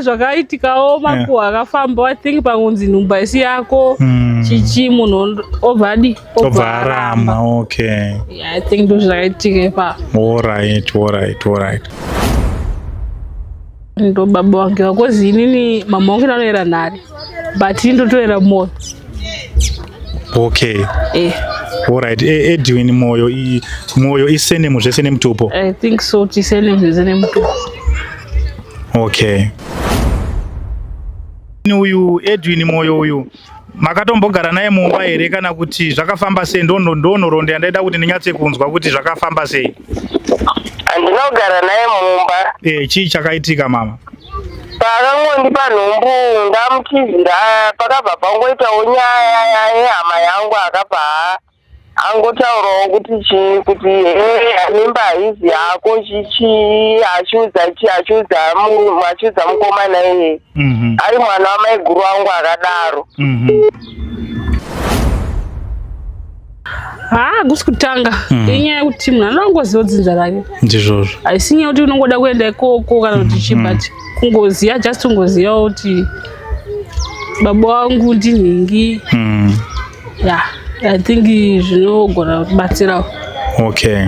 zvakaitikawo makuhwa akafamba I think pangunzi nhumba isi yako chichi munhu obva aramba. Okay. Yeah, I think ndo zvakaitika ipa. All right. Ndo baba wange wakozi inini mama wangu anoera nhare but indotoera moyo. Okay. All right. Edwin moyo isene muzvese nemutupo. I think so, tisene muzvese nemutupo. Okay. Uyu Edwin moyo uyu makatombogara naye mumba here kana kuti zvakafamba sei? Ndonoronde yandaida kuti ndinyatse kunzwa kuti zvakafamba sei. Andinogara naye mumba. Chii chakaitika mama? Pakangondipa nhumbu ndamutizira pakabva pangoitawo nyaya yehama yangu akabva angotaurawo kuti mimba haizi yako chichi achiudza mukomana iye ari mwana wamaiguru wangu akadaro. Hakusi kutanga inyaya yekuti munhu anongoziva dzinza rake ndizvozvo, haisi nyaya kuti unongoda kuenda ikoko kana kuti chii but kungoziva just ungoziva kuti baba wangu ndinhingi. Yeah, I think zvinogona kubatsirawo. Okay.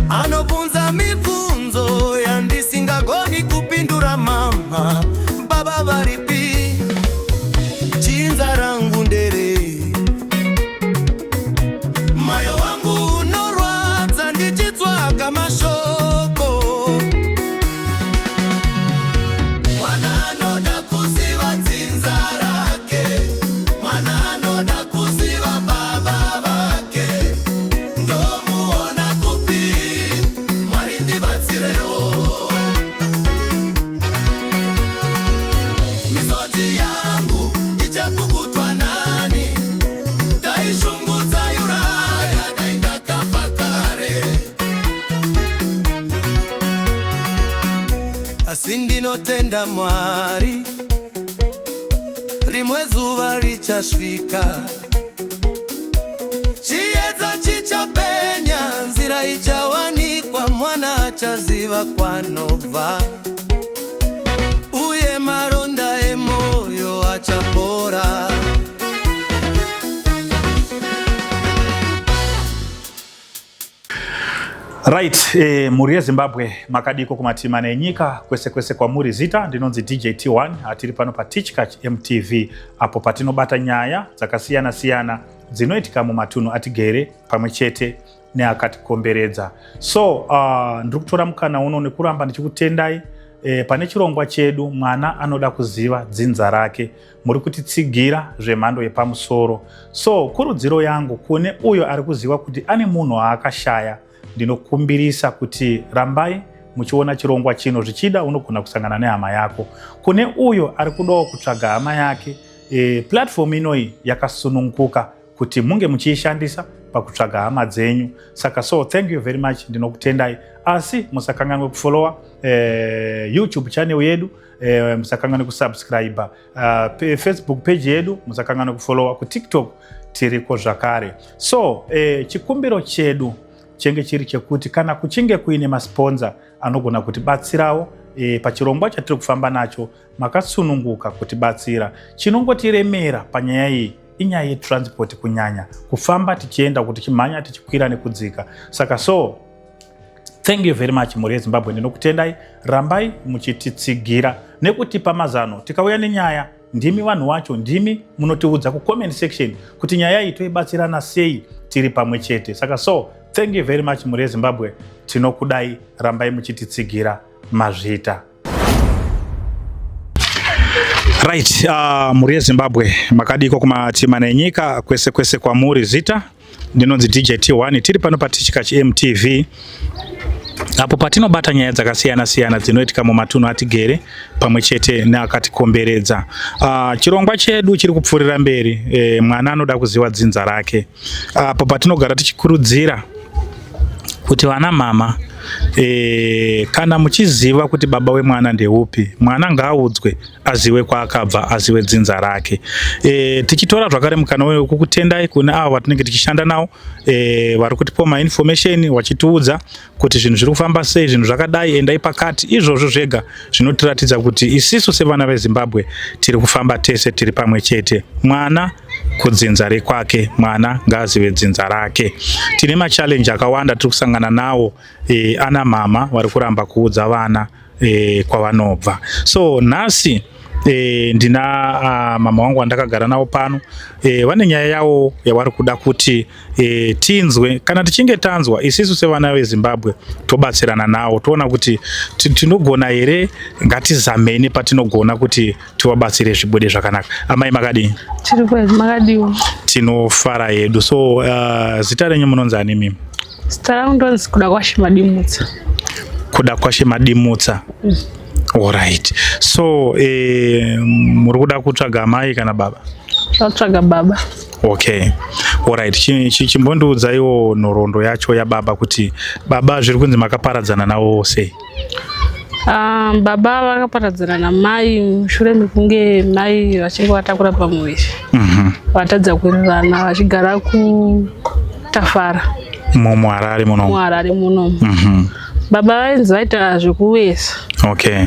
Anobvunza mibvunzo yandisingagoni kupindura mama. Baba varipi? Chinza rangu ndere. Moyo wangu unorwadza ndichitsvaga mashoko. Mwana anoda kuziva dzinza rake. Mwana anoda kuziva baba vake. Ndomuona kupi? Mwari ndibatsirewo. Misodzi yangu ichakukutwa nani? Taishungudza Yuraya daindakafa kare. Asi ndinotenda Mwari, rimwe zuva richasvika, chiedza chichapenya, nzira ichawanikwa, mwana achaziva kwanobva, uye maronda emoyo achapora. Right, muri yeZimbabwe makadiko kumatima nenyika kwese kwamuri zita. Ndinonzi DJ T1 atiri pano pa Teachkach MTV apo patinobata nyaya dzakasiyana dzinoitika mumatunhu atigere pamwechete neakatikomberedza. So ndiri kutora mukana uno nekuramba ndichikutendai pane chirongwa chedu mwana anoda kuziva dzinza rake. Muri kutitsigira zvemhando yepamusoro. So kurudziro yangu kune uyo ari kuziva kuti ane munhu aakashaya, ndinokumbirisa kuti rambai muchiona chirongwa chino, zvichida unogona kusangana nehama yako. Kune uyo ari kudawo kutsvaga hama yake, platform inoi yakasununguka kuti munge muchiishandisa pakutsvaga hama dzenyu. Saka so thank you very much, ndinokutendai. Asi musakanganwe kufollowa YouTube channel yedu, musakanganwe kusubscribe Facebook page yedu, musakanganwe kufollowa ku TikTok tiriko zvakare. So chikumbiro chedu chenge chiri chekuti kana kuchinge kuine masponza anogona kutibatsirawo pachirongwa chatiri kufamba nacho, makasununguka kutibatsira. Chinongotiremera panyaya iyi inyaya yetransport, kunyanya kufamba tichienda kuti chimhanya tichikwira nekudzika. Saka so thank you very much muri yeZimbabwe, ndinokutendai. Rambai muchititsigira nekutipa mazano. Tikauya nenyaya ndimi vanhu wacho, ndimi munotiudza ku comment section kuti nyaya iyi toibatsirana sei tiri pamwe chete. Saka so thank you very much muri yeZimbabwe, tinokudai. Rambai muchititsigira mazvita. Right, muri yeZimbabwe makadiko kumatima nenyika kwese kwamuri zita. Ndinonzi DJ T1 tiri pano pa Teachkach MTV apo patinobata nyaya dzakasiyana dzinoitika mumatunhu atigere pamwechete neakatikomberedza. Chirongwa chedu chiri kupfuurira mberi, mwana anoda kuziva dzinza rake, apo patinogara tichikurudzira kuti vana mama kana muchiziva kuti baba wemwana ndeupi, mwana ngaaudzwe aziwe kwaakabva, aziwe dzinza rake. Tichitora zvakare mukana wekukutendai kuna avo vatinenge tichishanda navo vari kutipa mainformation vachitiudza kuti zvinhu zviri kufamba sei, zvinhu zvakadai, endai pakati. Izvozvo zvega zvinotiratidza kuti isisu sevana veZimbabwe tiri kufamba tese tiri pamwe chete. Mwana kudzinza rekwake, mwana ngaazive dzinza rake. Tine machallenji akawanda tiri kusangana nawo, ana mama vari kuramba kuudza vana kwavanobva. So nhasi ndina mama wangu wandakagara nawo pano, vane nyaya yavo yavari kuda kuti tinzwe. Kana tichinge tanzwa isisu sevana veZimbabwe tobatsirana nawo, toona kuti tinogona here, ngatizameni patinogona kuti tivabatsire zvibude zvakanaka. Amai makadii? Tiri kwezi makadiwo. Tinofara hedu. So zita renyu munonzani mimi? Zita rangu ndonzi Kuda Kwashe Madimutsa. Kuda Kwashe Madimutsa. Alright. So muri kuda kutsvaga mai kana baba? Tatsvaga baba. Okay. Alright. Chimbondiudzaiwo nhoroondo yacho yababa kuti baba zviri kunzi makaparadzana nawo sei? Baba vakaparadzana namai mushure mekunge mai vachinge vatakura pamuviri. Vatadza kuwirirana vachigara kuTafara. Muharare munomu. Muharare munomu. Baba vainzi vaita zvekuweza. Okay.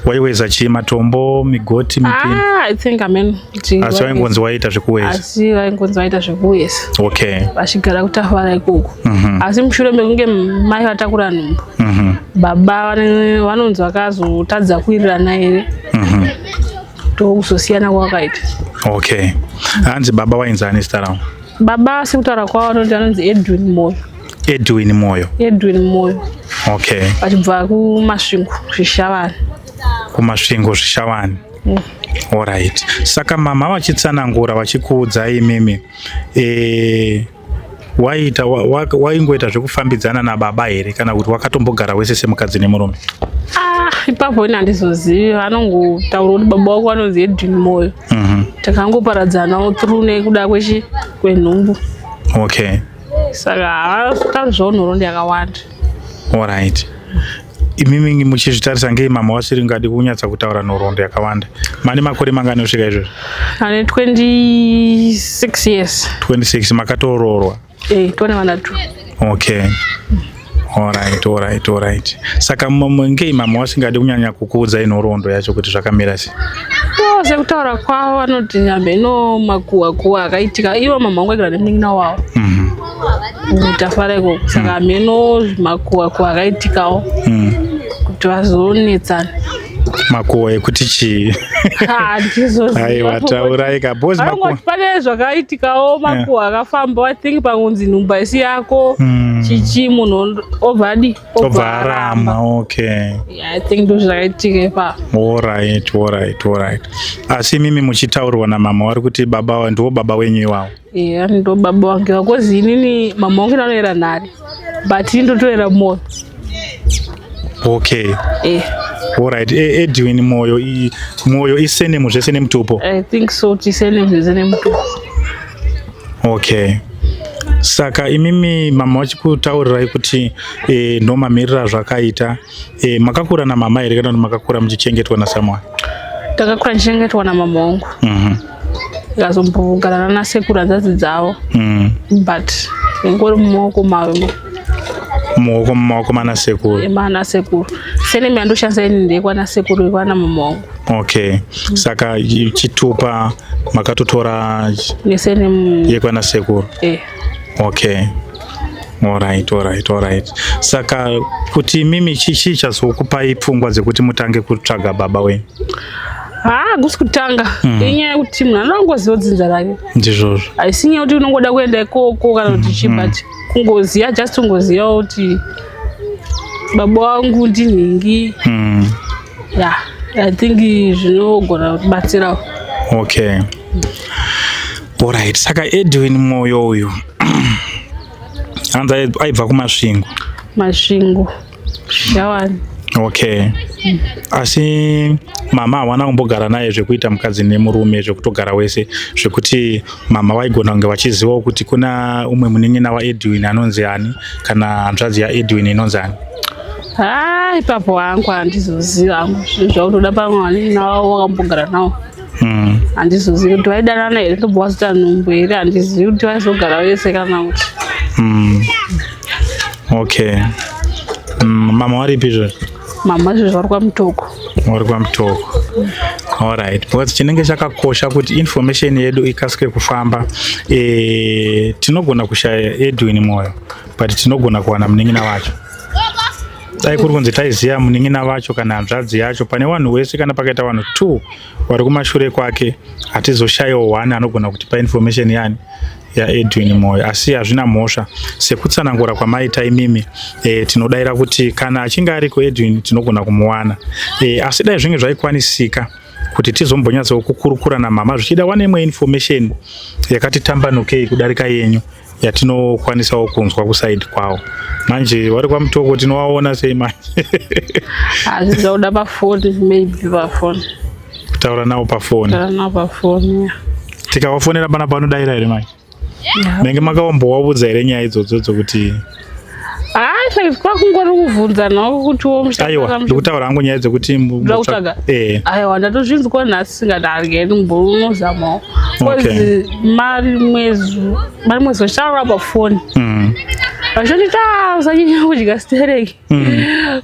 Waiweza chii? Matombo, migoti, mipini? I think asi vaingonzi waita zvekuweza. Asi vaingonzi vaita zvekuweza. Okay. Vachigara kuTafara ikoko. Asi mushure mekunge mai vatakura nhumbu, baba vanonzi vakazotadza kuwirirana here, ndokuzosiyana kwakaita. Okay. Hanzi baba wainzani zita rawo? Baba sekutaura kwavo anonzi Edwin Moyo. Edwin Moyo. Edwin Moyo. Okay. Vachibva kuMasvingo Zvishavani. Kumasvingo Zvishavani. Alright. Saka mama vachitsanangura vachikuudzai mimi, waingoita zvekufambidzana nababa here kana kuti wakatombogara wese semukadzi nemurume? Ipapo ina handizozivi, vanongotaura kuti baba wako anonzi Edwin Moyo. Takangoparadzanawo through nekuda kwenhumbu. Okay. Saka havatarizvawo nhoroondo yakawanda. Alright. Imimi muchizvitarisa ngei mama wasiri ngadi kunyatsa kutaura nhoroondo yakawanda? Mane makore mangani osvika izvozvo? Ane 26 years. 26. Makatoroorwa? Tone vana 2. Okay. Alright. Saka ngei mama wasingadi kunyanya kukuudzai nhoroondo yacho kuti zvakamira sei? Sekutaura kwavo vanoti nyambe ino makuhwa akaitika. Ivo mama wangu aigara nemunin'ina wavo kuTafara ikoko. Saka meno makuhwa akaitikawo kuti vazonetsana. Makuhwa ekuti chii? Aiwa, taurai kabhozi. Vanongoti pane zvakaitikawo makuhwa akafamba, I think pangunzi nhumbu haisi yako, chichi munhu obva aramba. Okay. I think ndo zvakaitika ipapo. Alright. Asi mimi muchitaurirwa namama vari kuti baba ndiwo baba wenyu iwawo? Ndo baba wangu wakozi inini mama wangu ndanoera nhare but indotoera moyo. Okay. Alright. Edwin Moyo isenemu zvese nemutupo? I think so, tisenemu zvese nemutupo. Okay. Saka imimi mama vachikutaurirai kuti ndomamirira zvakaita, makakura namama here kana kuti makakura muchichengetwa naSamuel? Takakura nichengetwa namama wangu. Ikazombogarana nasekuru hanzvadzi dzavo, but ingori mumaoko mavo. Mumaoko manasekuru? Manasekuru. Senemu yandoshandisa ini ndeyekwanasekuru ikwana mama wangu. Okay. Saka chitupa makatotora nesenemu yekwanasekuru? Okay. Alright. Saka kuti mimi chichi chazokupai pfungwa dzekuti mutange kutsvaga baba wenyu? Hakusi kutanga. Inyaya yekuti munhu anongoziva dzinza rake. Ndizvozvo. Haisi nyaya yekuti unongoda kuenda ikoko kana kuti chii, but kungoziva, just kungoziva kuti baba wangu ndinhingi. I think zvinogona kutibatsirawo. Okay. Alright. Saka Edwin Moyo uyu hanzi aibva kuMasvingo? Masvingo Zvishavani. Okay. Asi mama hawana kumbogara naye zvekuita mukadzi nemurume zvekutogara wese zvekuti mama waigona kunge vachizivawo kuti kuna umwe munin'ina waEdwin anonzi ani kana hanzvadzi yaEdwin inonzi ani? Ipapo wangu handizoziva hangu zvinhu zvaunoda pamwe vanin'ina wavo wakambogara nawo. Handizozivi kuti vaidanana here ndobva wazoita nhumbu here, handizivi kuti vaizogara vese kana kuti. Okay. Mama waripi izvozvo? Mama izvozvo vari kwaMutoko. Vari kwaMutoko. Alright. Because chinenge chakakosha kuti information yedu ikasike kufamba, tinogona kushaya Edwin moyo, but tinogona kuwana munin'ina wacho. Dai kuri kunzi taiziva munin'ina wacho kana hanzvadzi yacho, pane vanhu vese kana pakaita vanhu 2 vari kumashure kwake, hatizoshayiwa 1 anogona kutipa information yani yaEdwin moyo. Asi hazvina mhosva sekutsanangura kwamaita imimi, tinodayira kuti kana achinge ariko Edwin tinogona kumuwana. Asi dai zvinge zvaikwanisika kuti tizombonyatsawo kukurukura namama zvichida wane imwe information yakati tambanukei kudarika yenyu yatinokwanisawo kunzwa kusaidi kwawo. Manje vari kwaMutoko tinowaona sei manje? Zvauda pafoni, maybe pafoni. Kutaura nawo pafoni. Kutaura nawo pafoni. Tikawafonera pana panodayira here manje? Menge makaombovaudza here nyaya idzodzo dzokuti kwakungori kuvhunza nawo kuti aiwa ndikutaura hangu nyaya dzokuti mutsvaga. Aiwa ndatozvinzwa nhasi singadarigeni mbonozamawo. Kozi mari mwezi wachitaura pafoni. Vachotita usanyanya kudya stereki.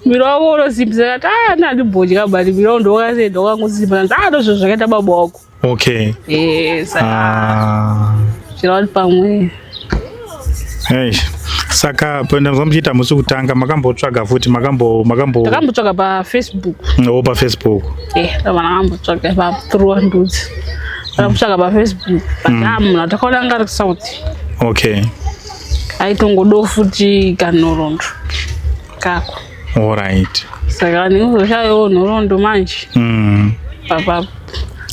Miro wako unosimbisa kati handibodya bari miro ndowakaenda wakangosimba ndozvo zvakaita baba wako. Okay. Saka chirati pamwe. Saka pandazwa muchiita musi kutanga makambotsvaga futi takambotsvaga paFacebook. paFacebook. Takambotsvaga through ndudzi. Takambotsvaga paFacebook. Munhu takaona anga ari kuSouth. Okay. Aitongodo futi kanhoroondo kako. Alright. Saka ndingozoshayawo nhoroondo manje. Papapo.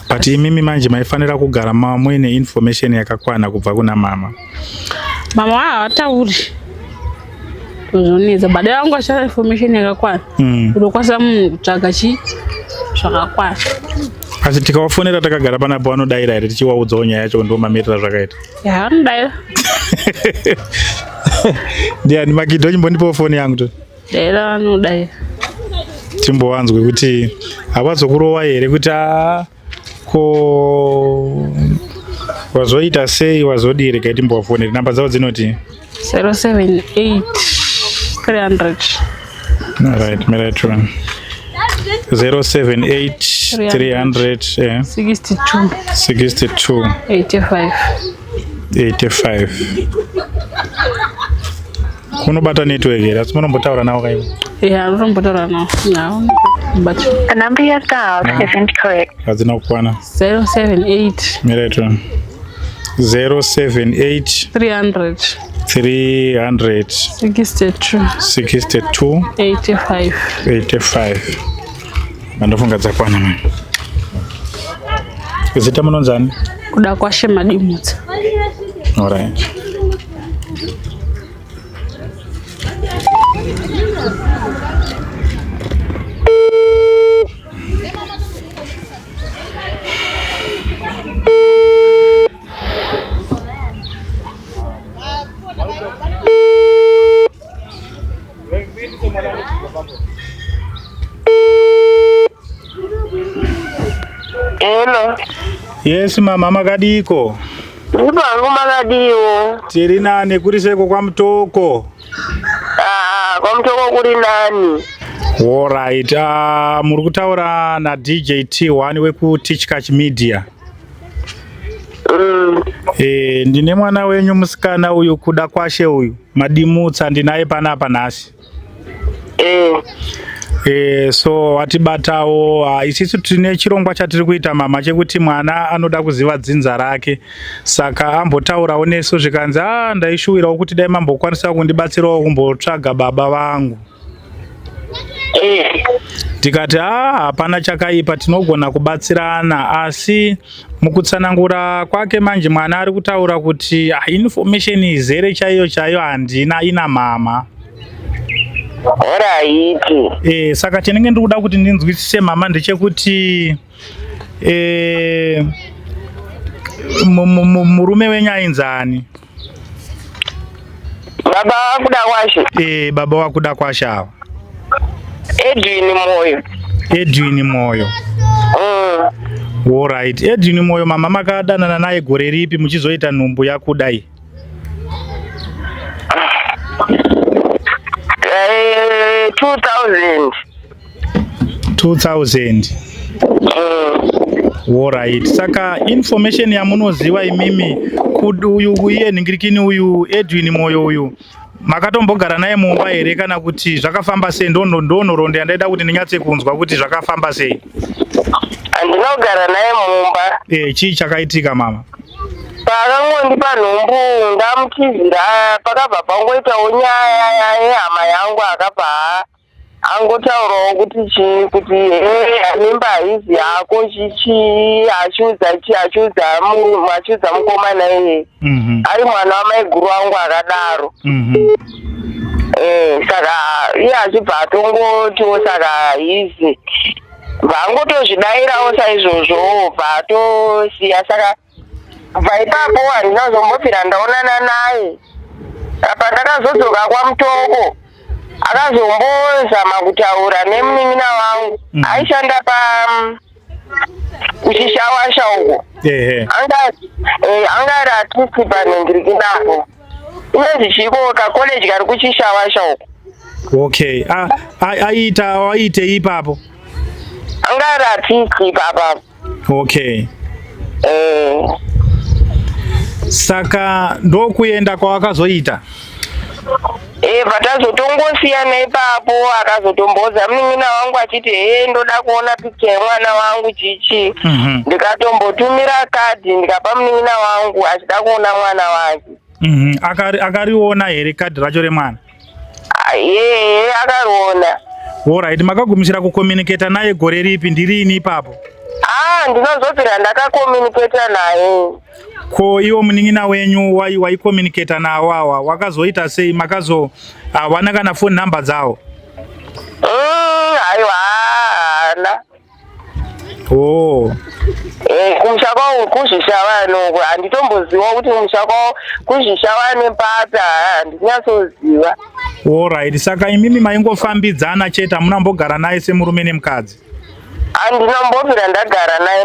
But imimi manje maifanira kugara muine information yakakwana kubva kuna mama. Mama haatauri zvonetsa, badai vangu vachitsvaka information yakakwana unokwanisa munhu kutsvaga zvakakwana. Asi tikawafonera takagara panapo vanodayira here tichivaudzawo nyaya yacho ndomamirira zvakaita? Vanodayira. Ndiani Magidho chimbondipawo foni yangu to? Dayira vanodayira. Timbowanzwe kuti havazokurowa here kuti ko wazoita sei wazodire kai timbowafonera. Namba dzavo dzinoti 078 300. Alright, miratwa 078 300 62 85. Kunobata network here, asi munombotaura nawo kaipo? Munombotaura nawo. The number you have dialed isn't correct. Hadzina kukwana. 078 miratwa 078 300 62 85. Mandofunga dzakwana mani. Zita munonzani? Kuda kwashe madimutsa. Alright. Hello. Yes mama, makadiko? Ndipangu makadiwo. Tiri nani kuri seko kwaMutoko? KwaMutoko kuri nani? Alright, muri kutaura naDJT1 wekuTichkach Media. Ndine mwana wenyu musikana uyu kuda kwashe uyu madimutsa ndinaye panapa nhasi. So watibatawo isisu tine chirongwa chatiri kuita mama chekuti mwana anoda kuziva dzinza rake, saka ambotaurawo nesu zvikanzi ndaishuwirawo kuti dai mambokwanisa kundibatsirawo kumbotsvaga baba vangu. Tikati hapana chakaipa, tinogona kubatsirana, asi mukutsanangura kwake manje mwana ari kutaura kuti information izere chaiyo handina, ina mama. Alright. Saka chenenge ndiri kuda kuti ndinzwisise mama ndechekuti murume wenyu ainzani? Baba wakuda kwashe? Baba wakuda kwashe awa. Edwin Moyo. Alright. Edwin Moyo mama makadanana naye gore ripi muchizoita nhumbu yakudai? 2000. Alright. Saka information yamunoziva imimi uyu iye nhingirikini uyu Edwin Moyo uyu makatombogara naye mumba here kana kuti zvakafamba sei? Ndonoronda ndaida kuti ndinyatse kunzwa kuti zvakafamba sei. Andinogara naye mumba. Chii chakaitika mama? Pakangondipa nhumbu ndamutizira pakabva pangoitawo nyaya yehama yangu akabva angotaurawo kuti mimba haizi yako chichi achiudza mukomana iye ari mwana wamai guru wangu akadaro. Saka iye achibva atongotiwo saka haizi vangotozvidayirawo saizvozvo bvatosiya. Saka kubva ipapo handinazombopfira ndaonana naye. Apa ndakazodzoka kwaMutoko akazombozama kutaura nemunin'ina wangu aishanda kuchishawasha uko. Angari atisi panhingirikinapo inonzi chiko kakoleji kari kuchishawasha uko. Okay. Aite ipapo? Angari atisi ipapo. Okay. Saka ndokuenda kwawakazoita? Patazotongosiyana ipapo akazotomboza munin'ina wangu achiti ndoda kuona picha yemwana wangu chichi. Ndikatombotumira kadhi ndikapa munin'ina wangu achida kuona mwana wake. Akariona here kadhi racho remwana? Akariona. Alright. Makagumisira kucommunicate naye gore ripi? Ndirini ipapo? Ndinozopfira ndakakomunicata naye. Ko iwo munin'ina wenyu waicommunicata nawo awa wakazoita sei? Wana kana phone number dzawo? Aiwa haana. Kumusha kwawo kuzvishavani handitomboziva kuti kumusha kwawo kuzvishavani pata handinatsoziva. Alright. Saka imimi maingofambidzana chete munambogara naye semurume nemukadzi? Handinambopfira ndagara naye.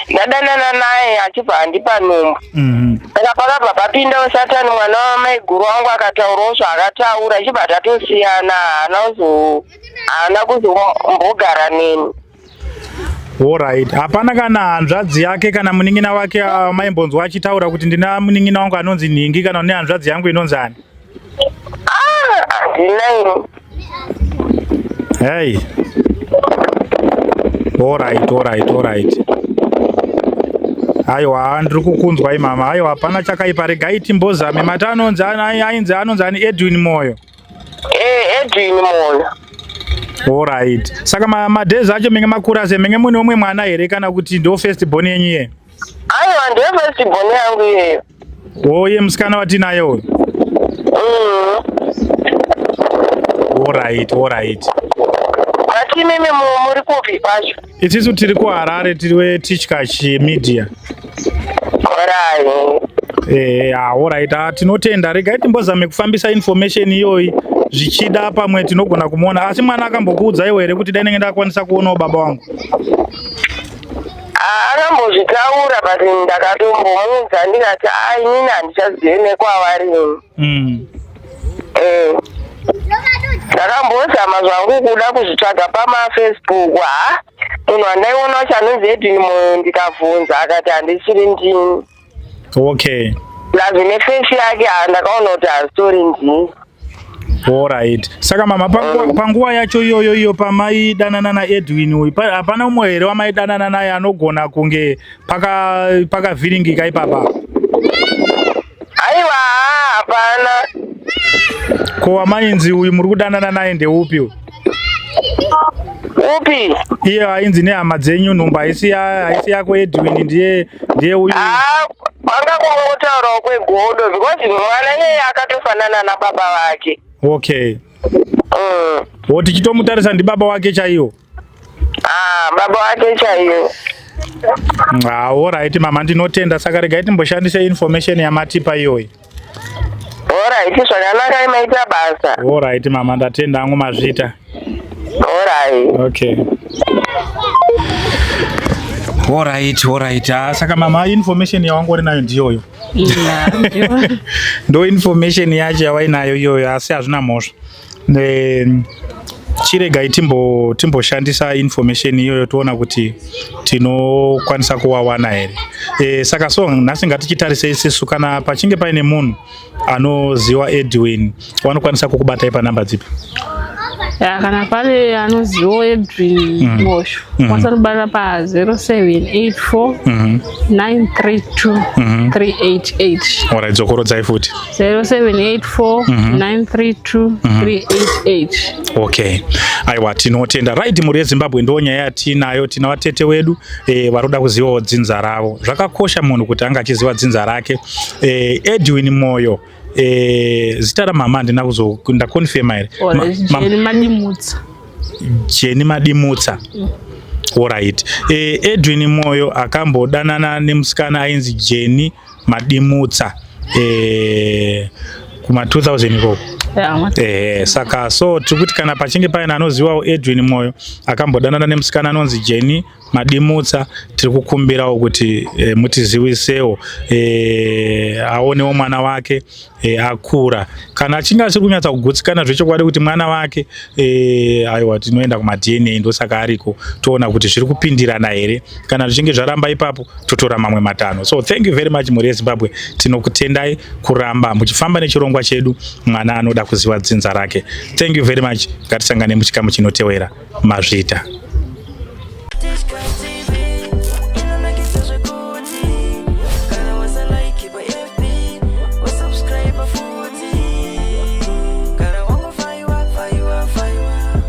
Ndadanana naye achibva handipa nhumbu. Saka pakabva papindawo Satani mwana wamai guru wangu akataurawo zvaakataura achibva tatosiyana haana kuzombogara neni. Alright. Hapana kana hanzvadzi yake kana munin'ina wake maimbonzwa achitaura kuti ndina munin'ina wangu anonzi Nhingi kana une hanzvadzi yangu inonzi ani? Handinaini. Hey. Alright. Aiwa ndiri kukunzwa imama. Aiwa hapana chakaipa, regai timbozame. Mata anonzi ani Edwin Moyo? Edwin Moyo. Alright. Saka madhezi acho menge makura sei? Menge mune umwe mwana here kana kuti ndo first born yenyu iye? Aiwa ndiye first born yangu iyeyo. Iye musikana watinaye uyu? Alright. Ati mimi muri kupi pacho? Isusu tiri kuHarare, tiri weTichkach Media. Alright. Tinotenda. Regai timbozame kufambisa information iyoyi zvichida pamwe tinogona kumuona. Asi mwana akambokuudzaiwo here kuti dai ndenge ndakwanisa kuonawo baba wangu? Akambozvitaura but ndakatombomuudza ndikati inini handichazivi nekwavari. Ndakambozama zvangu kuda kuzvitsvaga pamaFacebook. Munhu wandaiona chanonzi Edwin Moyo ndikabvunza akati handichiri ndini. Okay. Plus neface yake ndakaona kuti hazitori ndini. Alright. Saka mama panguva yacho iyoyo pamaidanana naEdwin uyu hapana umwe here wamaidanana naye anogona kunge pakavhiringika ipapa? Aiwa hapana. Ko wamainzi uyu muri kudanana naye ndeupi? Upi? Iye ainzi nehama dzenyu, nhumbu haisi yako Edwin, ndiye uyu? Wanga kungotaurawo kwegodo because mwana iye akatofanana nababa vake. Okay. Woti chitomutarisa ndi baba wake chaiyo? Baba wake chaiyo. Alright mama, ndinotenda. Saka regai timboshandise information yamatipa iyoyi. Alright, zvakanaka imaita basa. Alright mama, ndatenda hangu mazvita. Alright. Okay. Alright. Saka mama, information yawangori nayo ndiyoyo. Ndo information yacho yawainayo iyoyo, asi hazvina mhosva. Chiregai timboshandisa information iyoyo toona kuti tinokwanisa kuwawana here. Saka so nhasi ngatichitarise isusu kana pachinge paine munhu anoziva Edwin wanokwanisa kukubatai panhamba dzipi? Kana pale anoziva Edwin Mosho wasanobata pa 0784 932 388. Alright, dzokorodzai futi 0784 932 388. Okay, aiwa tinotenda. Right, muri yeZimbabwe ndo nyaya yatinayo. Tina vatete wedu varoda kuzivawo dzinza ravo. Zvakakosha munhu kuti anga achiziva dzinza rake. Edwin Moyo, zita ramama ndina ndakonfirma here. Jeni Madimutsa. Jeni Madimutsa. Alright. Edwin Moyo akambodanana nemusikana ainzi Jeni Madimutsa kuma 2000 ikoko. Saka so tikuti kana pachinge paina anozivawo Edwin Moyo akambodanana nemusikana anonzi Jeni Madimutsa, tiri kukumbirawo kuti mutizivisewo aonewo mwana wake akura. Kana achinge asiri kunyatsa kugutsikana zvechokwadi kuti mwana wake aiwa tinoenda kuma DNA ndosaka ariko toona kuti zviri kupindirana here. Kana zvichinge zvaramba ipapo totora mamwe matano. So thank you very much muri yeZimbabwe, tinokutendai kuramba muchifamba nechirongwa chedu mwana anoda kuziva dzinza rake. Thank you very much. Ngatisangane muchikamu chinotevera. Mazvita.